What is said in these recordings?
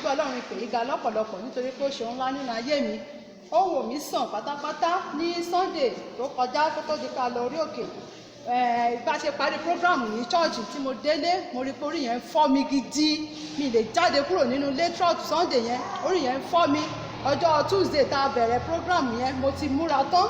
gbé Ọlọ́run ìpè yìí ga lọ́pọ̀lọpọ̀ nítorí pé ó ṣe ńlá nínú ayé mi. Ó wò mí sàn pátápátá ní Sunday tó kọjá tó di ká lọ orí òkè. Bá ṣe parí prógráàmù ní chọ́ọ̀chì tí mo délé, mo rí pé orí yẹn fọ́ mi gidi. Mi lè jáde kúrò nínú ilé church Sunday yẹn, orí yẹn fọ́ mi. Ọjọ́ Tuesday tá a bẹ̀rẹ̀ prógráàmù yẹn, mo ti múra tán,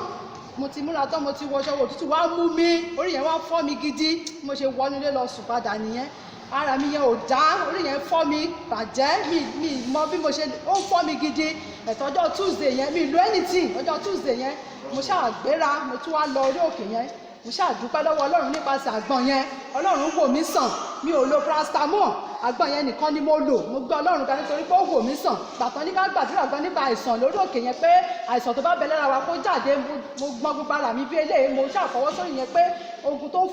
mo ti wọṣọ, òtútù wá mú mi, orí yẹn wá fọ́ mi gidi. Mo ṣe wọnú ilé lọ sùn padà nìyẹn. Ara mi yẹn ò dá, orí yẹn fọ́ mi bàjẹ́, mi mọ bí mo ṣe, ó fọ́ mi gidi. Ọjọ́ Tuesday yẹn, mi lo anything. Ọjọ́ Tuesday yẹn, mo ṣáà gbéra, mo tún wá lọ orí òkè yẹn. Mo ṣáà dúpẹ́ lọ́wọ́ Ọlọ́run nípasẹ̀ àgbọn yẹn. Ọlọ́run wò mí sàn, mi ò lo paracetamol, àgbọn yẹn nìkan ni mo lò. Mo gbé Ọlọ́run ga nítorí pé ó wò mí sàn. Gbàtàn ní ká gbàdúrà gan nípa àìsàn lórí òkè yẹn pé àìsàn tó bá bẹ lára wa kó jáde. Mo gbọ́n gbogbo ara mi bí eléyìí, mo ṣàfọwọ́ sórí yẹn pé ogun tó ń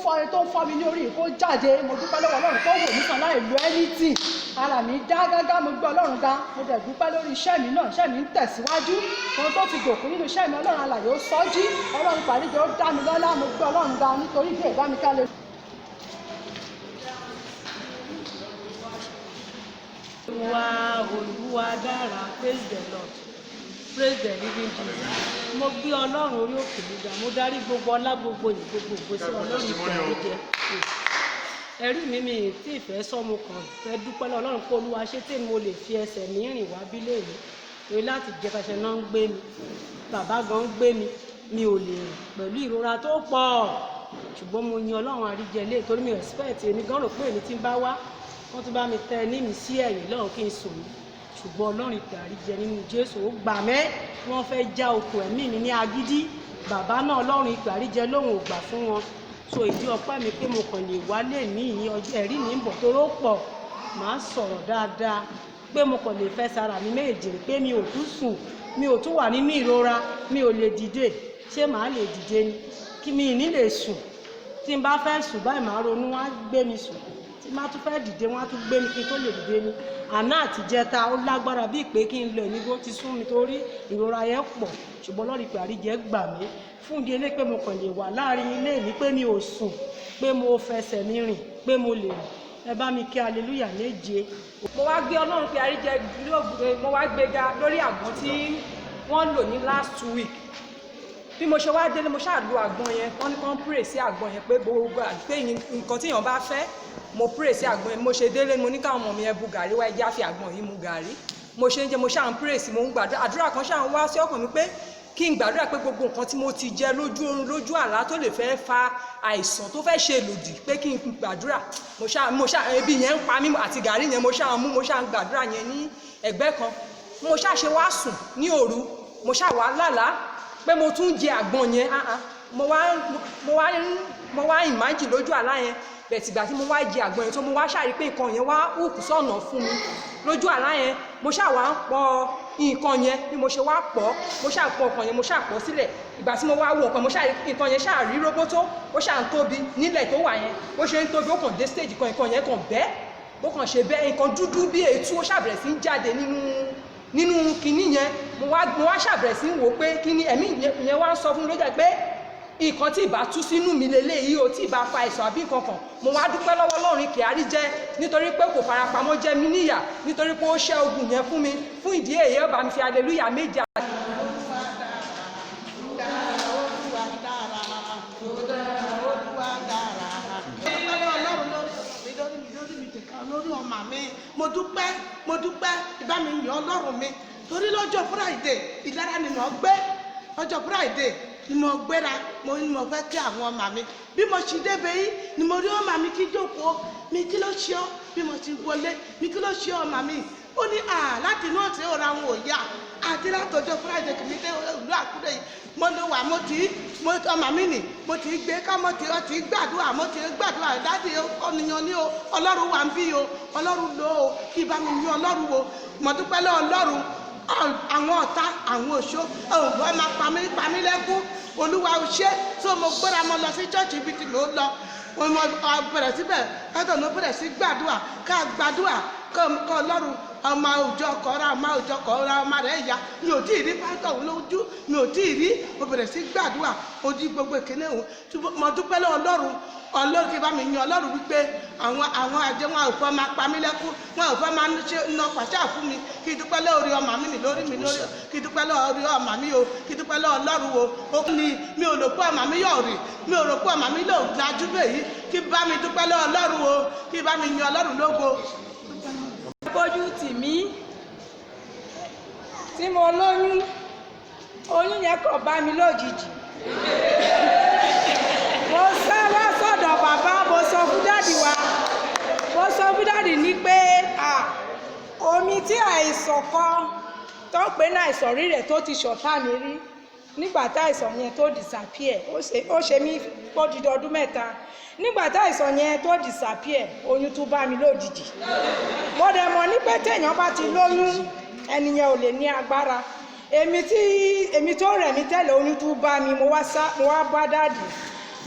fọ́ mi ní orí kó jáde. Mo dúpẹ́ lọ́wọ́ Ọlọ́run tó wò mí sàn láì lo anything. Ara mi dá gágá, mo gbé Ọlọ́run ga. Mo dẹ̀ dúpẹ́ lórí iṣẹ́ mi náà, iṣẹ́ mi ń tẹ̀síwájú. Ohun tó ti dòkú nínú iṣẹ́ mi, Ọlọ́run alààyè ó sọ jí. Ọlọ́run pàdéjọ ó dá mi lọ́lá, mo gbé Ọlọ́run ga nítorí bí ẹ̀dá mi ká lè. Olúwa dára, praise the Lord, praise the living Jesus. Mo gbé Ọlọ́run orí òkè gíga, mo darí gbogbo ọlá gbogbo yìí gbogbo sí Ọlọ́run ìfẹ́. Ẹ̀rí mi tí ìfẹ́ sọ́mu kan fẹ́ dúpẹ́ lọ́wọ́ Ọlọ́run pé Olúwa ṣé tí mo lè fi ẹsẹ̀ mi rìn wá bí léèrè torí láti jẹ́ pàṣẹ náà ń gbé mi, bàbá gan ń gbé mi, mi ò lè rìn pẹ̀lú ìrora tó pọ̀, ṣùgbọ́n mo yin Ọlọ́run àríjẹlé torí mi respect èmi gan rò pé èmi tí ń bá wá wọ́n tún bá mi tẹ ní mi sí ẹ̀yìn lọ́run kí n sùn mí, ṣùgbọ́n Ọlọ́run ìpè àríjẹ nínú Jésù ó gbà mẹ́, wọ́n fẹ́ já okùn ẹ̀mí mi ní agídí, bàbá náà Ọlọ́run ìpè àríjẹ lóhùn ò gbà fún wọn. So ìdí ọpẹ́ mi pé mo kàn lè wálé ní ìyìn ọjọ́ ẹ̀rí mi ń bọ̀ tó ró pọ̀, màá sọ̀rọ̀ dáadáa pé mo kàn lè fẹ́ sára mi méje pé mi ò tún sùn, mi ò tún wà nínú ìrora, mi ò lè dìde, ṣé màá lè dìde ni kí mi ní lè sùn, tí n bá fẹ́ sùn báyìí màá ronú wá gbé mi sùn, tí má tún fẹ́ dìde wọ́n á tún gbé mi kí n tó lè dìde ni. Àná àti jẹta ó lágbára bíi pé kí n lọ èmi bó ti sún mi torí ìrora yẹn pọ̀, ṣùgbọ́n Ọlọ́run ìpè àríjẹ gbà mí fún ìdí eléyìí pé mo kàn lè wà láàrin ilé mi pé mi ò sùn, pé mo fẹsẹ̀ mi rìn, pé mo lè rìn. Ẹ bá mi kí hallelujah méje. Mo wá gbé Ọlọ́run ìpè àríjẹ mo wá gbéga lórí àgbọn tí wọ́n lò ní last week. Bí mo ṣe wá délé mo ṣáà lo àgbọn yẹn, wọ́n ní kán pray sí àgbọn yẹn pé gbogbo pé nǹkan tí èèyàn bá fẹ́ mo pray sí àgbọn yẹn. Mo ṣe délé mo ní káwọn ọmọ mi ẹ bu gàrí wá, ẹ já fi àgbọn yìí mu gàrí. Mo ṣe ń jẹ mo ṣáà ń pray sí, mo ń gbàdúrà, àdúrà kan ṣáà ń wá sí ọkàn mi pé kí n gbàdúrà pé gbogbo nǹkan tí mo ti jẹ lójú oorun lójú àlá tó lè fẹ́ fa àìsàn tó fẹ́ ṣe lòdì pé kí n gbàdúrà. Mo ṣáà ebi yẹn ń pa mí àti gàrí yẹn mo ṣáà ń gbàdúrà yẹn ní ẹ̀gbẹ́ kan. Mo ṣáà ṣe wá sùn ní òru, mo ṣáà wá lálàá pé mo tún jẹ àgbọn yẹn, mo wá imagine lójú àlá yẹn, bẹ̀tìgbà tí mo wá jẹ àgbọn yẹn tó mo wá ṣàrí pé nǹkan yẹn wá hùkù sọ̀nà fún mi lójú àlá yẹn. Mo ṣáà wá ń pọ̀ nǹkan yẹn bí mo ṣe wá pọ̀, mo ṣáà pọ̀ nǹkan yẹn mo ṣáà pọ̀ sílẹ̀. Ìgbà tí mo wá wo nǹkan mo ṣáà nǹkan yẹn ṣáà rí róbótó, ó ṣáà ń tóbi nílẹ̀ tó wà yẹn, bó ṣe ń tóbi ó kàn dé stage kan nǹkan yẹn kàn bẹ́, bó kàn ṣe bẹ́ nǹkan dúdú bí ètú ó ṣàbẹ̀rẹ̀ sí ń jáde nínú kinní yẹn. Mo wá ṣàbẹ̀rẹ̀ sí ń wò pé kinní ẹ̀mí yẹn wá ń sọ fún mi lójú pé nǹkan tí ìbá tú sínú mi leléyìí o, tí ìbá fa àìsàn àbí nǹkan kan. Mo wá dúpẹ́ lọ́wọ́ Ọlọ́run ìpè àríjẹ nítorí pé kò farapamọ́ jẹ mí níyà, nítorí pé ó ṣẹ́ ogun yẹn fún mi. Fún ìdí èyí ó bá mi fi hallelujah méje. mo dúpẹ́ ìbá mi yàn Ọlọ́run mi torí lọ́jọ́ Friday ìlara ni mo gbé, ọjọ́ Friday ni mo gbéra, mo ní mo fẹ́ kí àwọn ọmọ mi. Bí mo ṣì débẹ̀ yìí ni mo rí ọmọ mi kí jókòó mi, kí ló ṣe ọ́? Bí mo ti wọlé mi, kí ló ṣe ọmọ mi? Ó ní láti inú ọ̀sẹ̀ ọ̀rọ̀ àwọn òòyà àti látọjọ́ Friday kìíní dé ìlú Àkúrẹ́ yìí mo lọ wà ọmọ mi nì mo ti gbé ká mo ti gbàdúrà dáàdì ọ̀nìyàn ní o, Ọlọ́run wà ń bí o, Ọlọ́run lò ó, kí bá mi ní Ọlọ́run wo. Mo dúpẹ́ lọ́wọ́ Ọlọ́run, àwọn ọ̀tá àwọn òṣó ọ̀hún máa pa mí lẹ́kún, Olúwa ò ṣe. So mo gbéra mo lọ sí church ibi tí mo lọ, mo bẹ̀rẹ̀ síbẹ̀ ẹ̀tọ́ mo bẹ̀rẹ̀ sí gbàdúrà ká gbàdúrà kọ́ ọlọ́run ọmọ òjò kọ́ra ọmọ òjò kọ́ra ọmọ rẹ̀ yá mi ò tí ì rí pásítọ̀ òun lójú mi ò tí ì rí mo bẹ̀rẹ̀ sí gbàdúrà ojú gbogbo ìkíní òun mo dúpẹ́ lọ́wọ́ ọlọ́run kí bá mi yan ọlọ́run wípé àwọn àjẹ́ wọn ò fẹ́ máa pa mí lẹ́kún wọn ò fẹ́ máa ná pàṣẹ fún mi kí dúpẹ́ lórí ọmọ mi lórí kí dúpẹ́ lórí ọmọ mi o kí dúpẹ́ lọ́wọ́ ọlọ́run o ó ní mi ò rò pé ọmọ mi yóò rí mi ò rò pé ọmọ mi yóò lajú bẹ́ẹ̀ kí bá mi dúpẹ́ lọ́wọ́ ọlọ́run o kí bá mi yan ọlọ́run lógo. bójú tì mí tí mo lóyún oyún yẹn kò bá mi lójijì mo sáwá sọ́dọ̀ bàbá mo sọ fún dáàdì wa mo sọ fún dáàdì ní pé omi tí àìsàn kan tó ń pè ní àìsàn rí rẹ̀ tó ti ṣọ̀tá mi rí nígbà tá àìsàn yẹn tó disappear ó ṣe mí ó di ọdún mẹ́ta nígbà tá àìsàn yẹn tó disappear oyún tún bá mi lójijì mo dẹ̀ mọ̀ ní pé téèyàn bá ti lóyún ẹnìyẹn ò lè ní agbára èmi tó rẹ̀ mí tẹ́lẹ̀ oyún tún bá mi mo wá bá dáàdì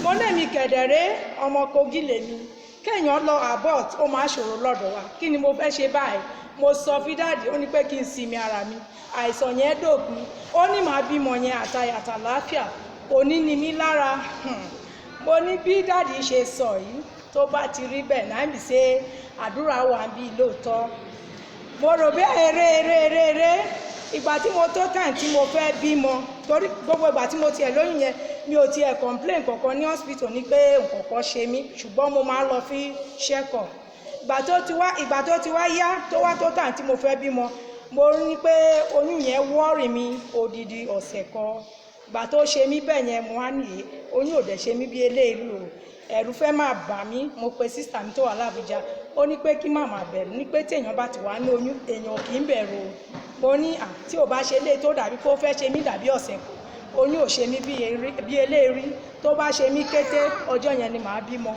mo ní èmi kẹ̀dẹ̀rẹ́ ọmọ Kogi lèmi kéèyàn lọ abort ó máa ṣòro lọ́dọ̀ wa kí ni mo fẹ́ ṣe báyìí mo sọ fún dáàdì ó ní pé kí n sinmi ara mi àìsàn yẹn dògún ó ní màá bímọ yẹn àtayàtà láàfíà òní ni mí lára mo ní bí dáàdì ṣe sọ yìí tó bá ti rí bẹ́ẹ̀ náà mi ṣe àdúrà wà bí lóòótọ́ mo rò bí eré ìgbà tí mo tó tàn tí mo fẹ́ bímọ torí gbogbo ìgbà tí mo tiẹ̀ lóyún yẹn mi ò tiẹ̀ complain kankan ní hospital ní pé nǹkankan ṣe mí ṣùgbọ́n mo máa ń lọ fi check-up ìgbà tó ti wá yá tó wá tó tàn tí mo fẹ́ bímọ mo ní pé oyún yẹn wọ́ọ̀rì mi odidi ọ̀sẹ̀ kan ìgbà tó ṣe mí bẹ́ẹ̀ yẹn mo wá nìyí oyún ò dẹ̀ ṣe mí bí eléyìí o ẹ̀rù fẹ́ máa bà mí mo pe sísà mi tó wà lábújá ó ní pé kí màmá bẹ̀rù ní pé téèyàn bá ti wà ní oyún èèyàn kì í bẹ̀rù o mo ní tí ò bá ṣe lé tó dàbí kó fẹ́ ṣe mí dàbí ọ̀sẹ̀ kan oyún ò ṣe mí bí eléyìí tó bá ṣe mí kété ọjọ́ yẹn ni màá bímọ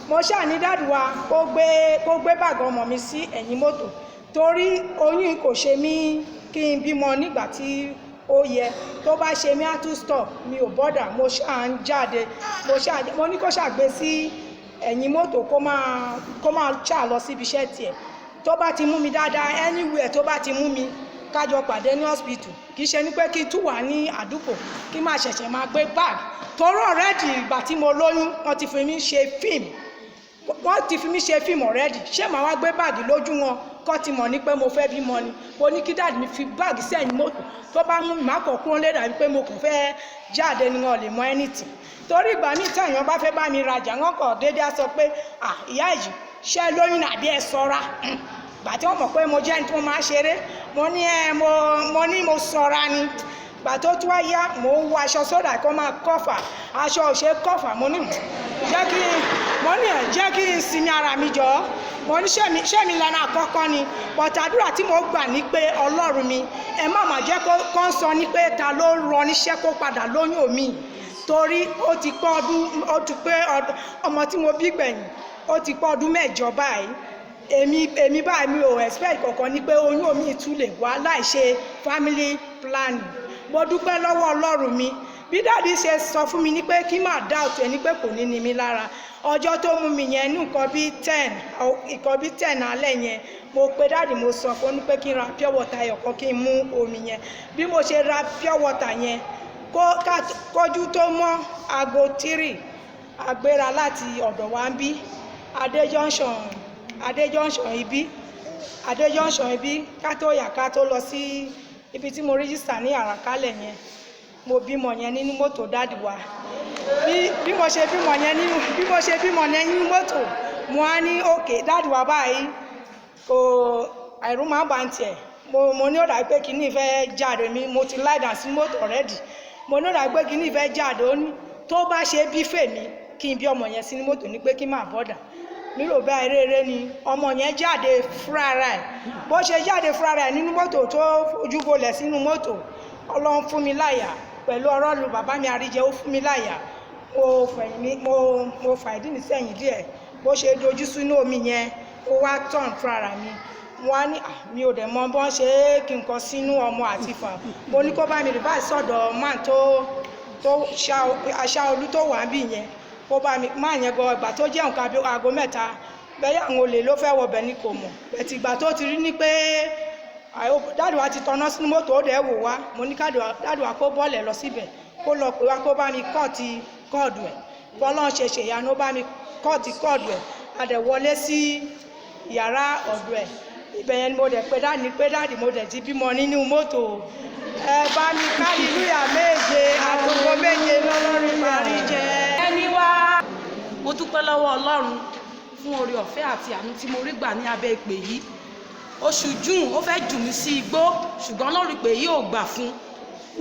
mo ṣáà ní dáàdì wa kó gbé bàgọ́ ọmọ mi sí ẹ̀yìn mọ́tò torí oyún kò ṣe mí kí n bímọ nígbà tí ó yẹ tó bá ṣe mí á tún stop mi ò bọ́dà mo ṣáà ń jáde mo ní kó ṣàgbé sí ẹ̀yìn mọ́tò kó máa ṣáà lọ síbi iṣẹ́ tiẹ̀ tó bá ti mú mi dáadáa anywhere tó bá ti mú mi kájọ pàdé ní hospital kì í ṣe ní pé kí tún wà ní àdúgbò kí máa ṣẹ̀ṣẹ̀ máa gbé bag torọ́ ọ̀rẹ́dì ìgbà tí mo lóyún wọ́n ti fi mí ṣe fíìmù ọ̀rẹ́dì ṣé màá wá gbé báàgì lójú wọn kọ́ ti mọ̀ ní pé mo fẹ́ bímọ ni mo ní kí dáàdì mi fi báàgì sẹ́yìn mọ́tò tó bá mú mi má kọ̀ kúrò lé dàbí pé mo kàn fẹ́ jáde ni wọn lè mọ anything torí ìgbà míì tí èèyàn bá fẹ́ bá mi rajà wọn kàn déédéé á sọ pé ìyá yìí ṣé lóyún àbí ẹ ṣọ́ra gbà tí wọ́n mọ̀ pé mo jẹ́ ní tí mo máa ṣeré mo ní mo ṣọ́ra ni gbà tó tún wá yá mò ń wọ aṣọ sódà kó máa kọ́fà aṣọ ò ṣe kọ́fà mo ní jẹ́ kí n sinmi ara mi jọ mo ní ṣé mi lọ́nà àkọ́kọ́ ni bọ̀tàdúrà tí mo gbà ní pé ọlọ́run mi ẹ má má jẹ́ kó ń sọ ní pé ta ló rọ níṣẹ́ kó padà lóyún omi torí ó ti pé ọmọ tí mo bí gbẹ̀yìn ó ti pọ̀ ọdún mẹ́jọ báyìí èmi báyìí mi ò expect kankan ní pé oyún omi tún lè wá láì ṣe family planning mo dúpẹ́ lọ́wọ́ ọlọ́run mi bí dáàdi ṣe sọ fún mi ní pé kí má doubt ẹ ní pé kò ní ní mi lára ọjọ́ tó mú mi yẹn ní nǹkan bí 10 alẹ́ yẹn mo pe dáàdi mo sọ fún ní pé kí n ra pure water ẹ̀yọ̀kan kí n mú omi yẹn bí mo ṣe ra pure water yẹn kójú tó mọ́ aago 3 agbéra láti ọ̀dọ̀ wa ń bí Adé junction ibi ká tó yà ká tó lọ sí ibi tí mo rẹ́gísítà ní àràkálẹ̀ yẹn mo bímọ yẹn nínú mọ́tò dáàdì wa bí mo ṣe bímọ yẹn nínú mọ́tò mo á ní òkè dáàdì wa báyìí kò àìrú máa bá ń tiẹ̀ mo ní ọ̀dà pé kí ní ìfẹ́ jáde mi mo ti lie down sí mọ́tò already mo ní ọ̀dà pé kí ní ìfẹ́ jáde ó ní tó bá ṣe bí fèmí kí n bí ọmọ yẹn sí ní mọ́tò ní pé kí n má bọ́dà nílò bá eré ni ọmọ yẹn jáde fúnra rẹ̀ bó ṣe jáde fúnra rẹ̀ nínú mọ́tò tó fojú bolẹ̀ sínú mọ́tò ọlọ́run fún mi láyà pẹ̀lú ọ̀rọ̀ lu bàbá mi àríjẹ ó fún mi láyà mo fà ìdí mi sẹ́yìn díẹ̀ bó ṣe dojú sínú omi yẹn ó wá tàn fúnra mi mo wá ní mi ò dẹ̀ mọ bọ́n ṣe é kí n kọ sínú ọmọ àti fà mo ní kó bá mi rìbá sọ̀dọ̀ máa tó aṣá olú tó wà bí yẹn kó bá mi máa yẹn gan ìgbà tó jẹ́ nǹkan aago mẹ́ta bẹ́ẹ̀ àwọn olè ló fẹ́ wọbẹ̀ ni kò mọ̀ bẹ̀tì ìgbà tó ti rí ni pé dáàdì wa ti tọ́ná sínú mọ́tò ó dẹ̀ wò wá mo ní dáàdì wa kó bọ́ọ̀lẹ̀ lọ síbẹ̀ kó lọ pé wá kó bá mi kọ́ọ̀tì kọ́ọ̀dù ẹ̀ bọ́lọ́n ṣe ṣèyanu ó bá mi kọ́ọ̀tì kọ́ọ̀dù ẹ̀ a dẹ̀ wọlé sí yàrá ọ̀dọ̀ ẹ̀ ibẹ̀ yẹn ni mo dẹ̀ pé dáàdì mo dẹ̀ ti bímọ nínú mọ́tò ẹ bá mi hallelujah méje àtòkò méje lọ́lọ́run parí jẹ́. ẹni wá mo dúpẹ́ lọ́wọ́ Ọlọ́run fún oore ọ̀fẹ́ àti àánú tí mo rí gbà ní abẹ́ ìpè yìí oṣù June ó fẹ́ jù mí sí igbó ṣùgbọ́n Ọlọ́run ìpè yìí ò gbà fún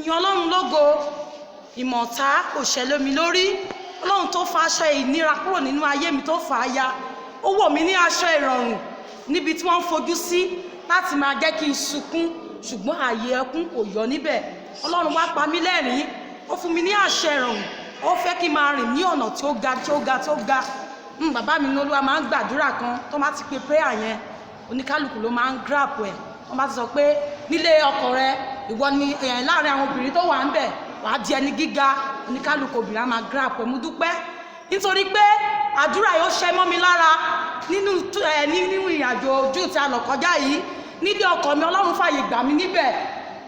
yan Ọlọ́run lógo ìmọ̀ta kò ṣẹlẹ̀ mi lórí Ọlọ́run tó fa aṣọ ìnira kúrò nínú ayé mi tó fà á ya ó wọ̀ mí ní aṣọ ìrọ̀rùn níbi tí wọ́n ń fojú sí láti máa jẹ́ kí n sunkún ṣùgbọ́n ààyè ẹkún kò yọ níbẹ̀ Ọlọ́run wá pa mí lẹ́rìn-ín ó fún mi ní àṣẹ ìrọ̀rùn ó fẹ́ kí n máa rìn ní ọ̀nà tí ó ga tí ó ga tí ó ga bàbá mi ní Olúwa máa ń gbàdúrà kan tó má ti pe prayer yẹn oníkálukú ló máa ń grab ẹ̀ wọ́n bá ti sọ pé nílé ọkọ rẹ ìwọ ni láàrin àwọn obìnrin tó wà ń bẹ̀ wàá di ẹni gíga oníkálukú obìnrin á máa grab ẹ̀ mo dúpẹ́ nítorí pé àdúrà yóò ṣẹ mọ́ mi lára nínú ìrìnàjò ojú tí a lọ kọjá yìí nílé ọkọ mi Ọlọ́run fàyè gbà mí níbẹ̀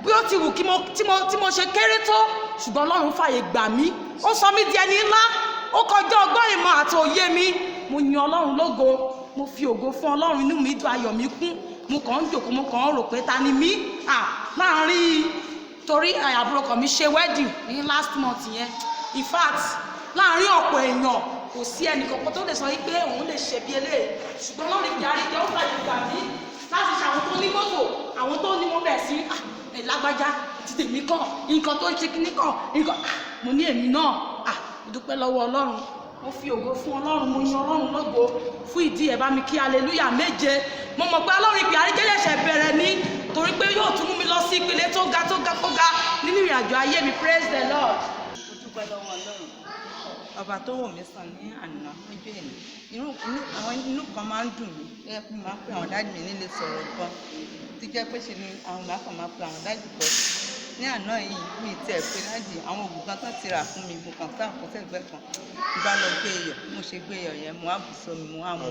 bí ó ti wù tí mo ṣe kéré tó ṣùgbọ́n Ọlọ́run fàyè gbà mí ó sọ mí di ẹni ńlá ó kọjá ọgbọ́n ìmọ̀ àti òye mi mo yan Ọlọ́run lógo mo fi ògo fún Ọlọ́run inú mi dùn ayọ̀ mi kún mo kàn ń jòkó mo kàn ń rò pé ta ni mí láàrin torí àbúrò kan mi ṣe wedding ní last month yẹn in fact láàrin ọ̀pọ̀ èèyàn kò sí ẹnì kankan tó lè sọ pé òun lè ṣe bí eléyìí ṣùgbọ́n lórí ìdarí jẹ́ ó fàyè gbà mí láti ṣe àwọn tó ní mọ́tò àwọn tó ní wọ́n bẹ̀ sí lágbájá ti tèmi kàn nǹkan tó ń ṣe kíní kàn nǹkan mo ní èmi náà dúpẹ́ lọ́wọ́ Ọlọ́run mo fi ògo fún Ọlọ́run mo yan Ọlọ́run lógo fún ìdí ẹ̀ bá mi kí hallelujah méje mo mọ̀ pé Ọlọ́run ìpè àríjẹ́ ṣẹ̀ṣẹ̀ bẹ̀rẹ̀ ní torí pé yóò tún mú mi lọ sí ìpele tó ga tó ga tó ga nínú ìrìnàjò ayé mi praise the Lord. mo dúpẹ́ lọ́wọ́ Ọlọ́run ọba tó wò mí sàn ní àná lójú èmi àwọn inú kan máa ń dùn mí ẹ pé máa ń pè àwọn dájú mi nílé sọ̀rọ̀ gan tí jẹ́ pé ṣe ni àwọn máa kàn máa pè àwọn dájú pọ̀ ní àná yìí mi tiẹ̀ pé láti àwọn oògùn kan tán ti rà fún mi mo kàn sáà kó sẹ́gbẹ́ kan mo bá lọ gbé iyọ̀ mo ṣe gbé iyọ̀ yẹn mo wá bù sómi mo wá mú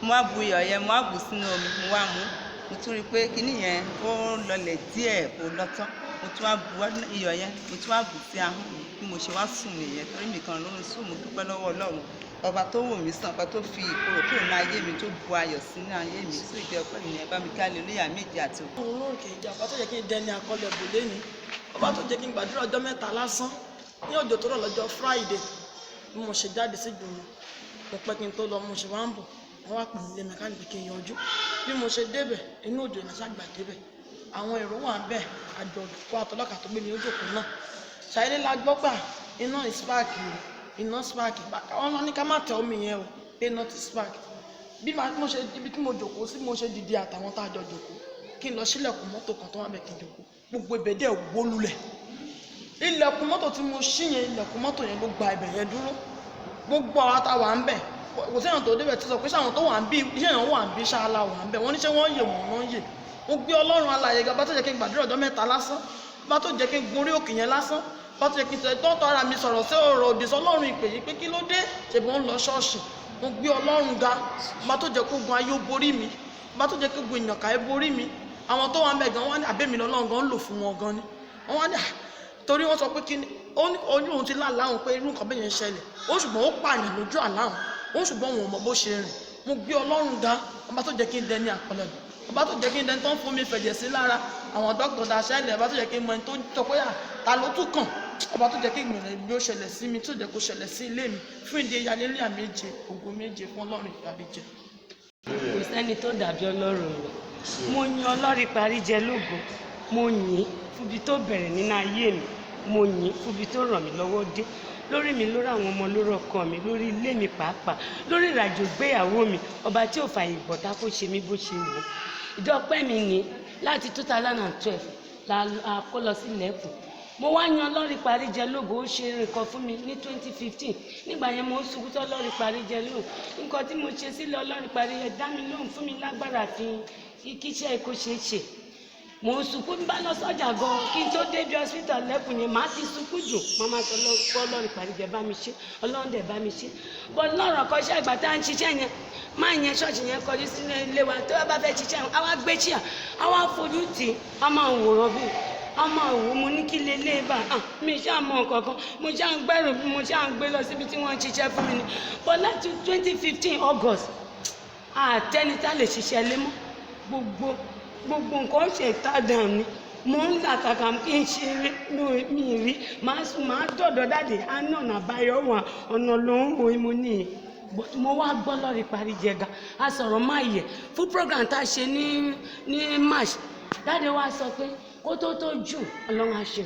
mo wá bu iyọ̀ yẹn mo wá bù sínú omi mo wá mú mo tún rí i pé kíní yẹn ó lọlẹ̀ díẹ̀ kò lọ́tọ́ mo tún wá bu iyọ̀ yẹn mo tún wá bù sí ahọ́n mi bí mo ṣe wá sùn nìyẹn torí mi kan ló ń sùn mo dúpẹ́ lọ́wọ́ Ọlọ́run ọba tó wò mí sàn ọba tó fi ìkorò kúrò ní ayé mi tó bu ayọ̀ sínú ayé mi sí ìjẹ ọpẹ́ nìyẹn bá mi ká hallelujah méje àti òkú. òun náà kì í jẹ ọba tó jẹ́ kí n dẹni àkọlẹ̀ bò lẹ́ni ọba tó jẹ́ kí n gbàdúrà ọjọ́ mẹ́ta lásán ní òjò tó rọ̀ lọ́jọ́ Friday bí mo ṣe jáde sí ìgbìmọ̀ mo pẹ́ kí n tó lọ mo ṣe wá ń bọ̀ wọ́n wá pè mí lé mẹkáníìkì kí n yọjú bí mo ṣe débẹ̀ inú òjò ìnáṣàgbà débẹ̀ àwọn èrò wà ń bẹ̀ àjọ òdùkú àtọlọ́kà tó gbé mi lójú òkun náà ṣàyẹ́lẹ́ la gbọ́ pà iná ìspáàkì iná spark wọn ní ká má tẹ omi yẹn o pé iná ti spark bí mo ṣe ibi tí mo jòkó sí mo ṣe dìde àtàwọn tá a jọ jòkó kí n lọ sílẹ̀kùn mọ́tò kan tó wà bẹ́ẹ̀ kí n jòkó gbogbo ibẹ̀ dẹ̀ wó lulẹ̀ ilẹ̀kùn mọ́tò tí mo ṣí yẹn ilẹ̀kùn mọ́tò yẹn ló gba ibẹ̀ yẹn dúró gbogbo àwọn àtàwà ń bẹ̀ kò sí àwọn tó débẹ̀ tí sọ pé sáwọn tó wà ń bí iṣẹ́ ìrànwọ́ wà ń bí ṣáàlà wà ń bẹ̀ wọ́n ní ṣé wọ́n yè wọ́n náà yè mo gbé Ọlọ́run alààyè ga bá tó jẹ́ kí n gbàdúrà ọjọ́ mẹ́ta lásán bá tó jẹ́ kí n gun orí òkè yẹn lásán bá tó jẹ́ kí n tẹ̀ tọ́tọ́ ara mi sọ̀rọ̀ sí ọ̀rọ̀ òdì sọ́lọ́run ìpè yìí pé kí ló dé ṣèbọn ń lọ ṣọ́ọ̀ṣì mo gbé Ọlọ́run ga bá tó jẹ́ kó gun ayé ó borí mi bá tó jẹ́ kó gun ìyànká ẹ borí mi àwọn tó wà ń bẹ̀ gan wọ́n ní àbẹ́mi lọ́lọ́run gan ń lò fún wọn gan ni wọ́n wá ní torí wọ́n sọ pé kí ni ojú òun ti láàláhùn pé irú nǹkan bẹ́yẹn ṣẹlẹ̀ ó ṣùgbọ́n ó pààyàn lójú àláhùn ó ṣùgbọ́n wọn ò mọ bó ṣe rìn mo gbé Ọlọ́run ga ọba tó jẹ́ kí n dẹni àpọ̀lẹ̀ ọba tó jẹ́ kí n dẹni tó ń fún mi fẹ̀jẹ̀ sí lára àwọn dókítà daṣẹ́lẹ̀ ọba tó jẹ́ kí n mọ ẹni tó tọ́ pé ta ló tún kàn ọba tó jẹ́ kí ìgbìmọ̀ bí ó ṣẹlẹ̀ sí mi tó jẹ́ kó ṣẹlẹ̀ sí ilé mi fún ìdí hallelujah méje ògo méje fún Ọlọ́run ìparíjẹ. kò sẹ́ni tó dàbí Ọlọ́run rẹ̀ mo yin Ọlọ́run ìparíjẹ lógo mo yìn fúbi tó bẹ̀rẹ̀ nínú ayé mi mo yìn fúbi tó ràn mí lọ́wọ́ dé lórí mi lórí àwọn ọmọ lórí ọkọ mi lórí ilé mi pàápàá lórí ìrìnàjò ìgbéyàwó mi ọba tí ò fààyè gbọ̀tá kó ṣe mí bó ṣe wù ú ìdọ́pẹ́ mi ní láti 2012 la kó lọ sí ilẹ̀kùn mo wá yan Ọlọ́run ìparíjẹ lógo ó ṣe nǹkan fún mi ní 2015 nígbà yẹn mo ń sunkún tó Ọlọ́run ìparíjẹ lógo nǹkan tí mo ṣe sílẹ̀ Ọlọ́run ìparíjẹ dá mi lóhùn fún mi lágbára àti kíṣẹ́ kó ṣeé ṣe mo ń sunkún bá lọ sọ́jà gan kí n tó débi hospital lẹ́kùn yẹn màá ti sunkún jù mo máa sọ Ọlọ́run ìparíjẹ bá mi ṣe Ọlọ́run dẹ̀ bá mi ṣe bọ́ lọ́rọ̀ kọ́ṣẹ́ ìgbà tá à ń ṣiṣẹ́ yẹn máa yẹn ṣọ́ọ̀ṣì yẹn kọjú sínú ilé wa tó bá fẹ́ ṣiṣẹ́ a wá gbé chíà a wá fojú tì í a máa wòrán bí a máa wò mo ní kí lélẹ́ bá mi ṣáà mọ kankan mo ṣáà ń gbẹ́rù bí mo ṣáà ń gbé lọ síbi tí wọ́n ń ṣiṣẹ́ fún mi ni but láti 2015 August àtẹnitá lè ṣiṣẹ́ lé mọ́ gbogbo nǹkan ṣe tá down ni mo ń là kàkà kí n ṣe mi rí máa dọ̀dọ̀ dáde àná ọ̀nà àbáyọ wà ọ̀nà ló ń wo mo ní mo wá gbọ́ lọ́rí parí jẹga a sọ̀rọ̀ máa yẹ fún program tá a ṣe ní March dáde wá sọ pé kó tó jù Ọlọ́run á ṣe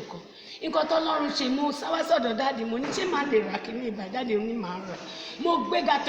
nǹkan tọ́lọ́run ṣe mo sáwá sọ̀dọ̀ dáde mo ní ṣé máa lè rà kí ní ìbàjáde ní màá rà mo gbéga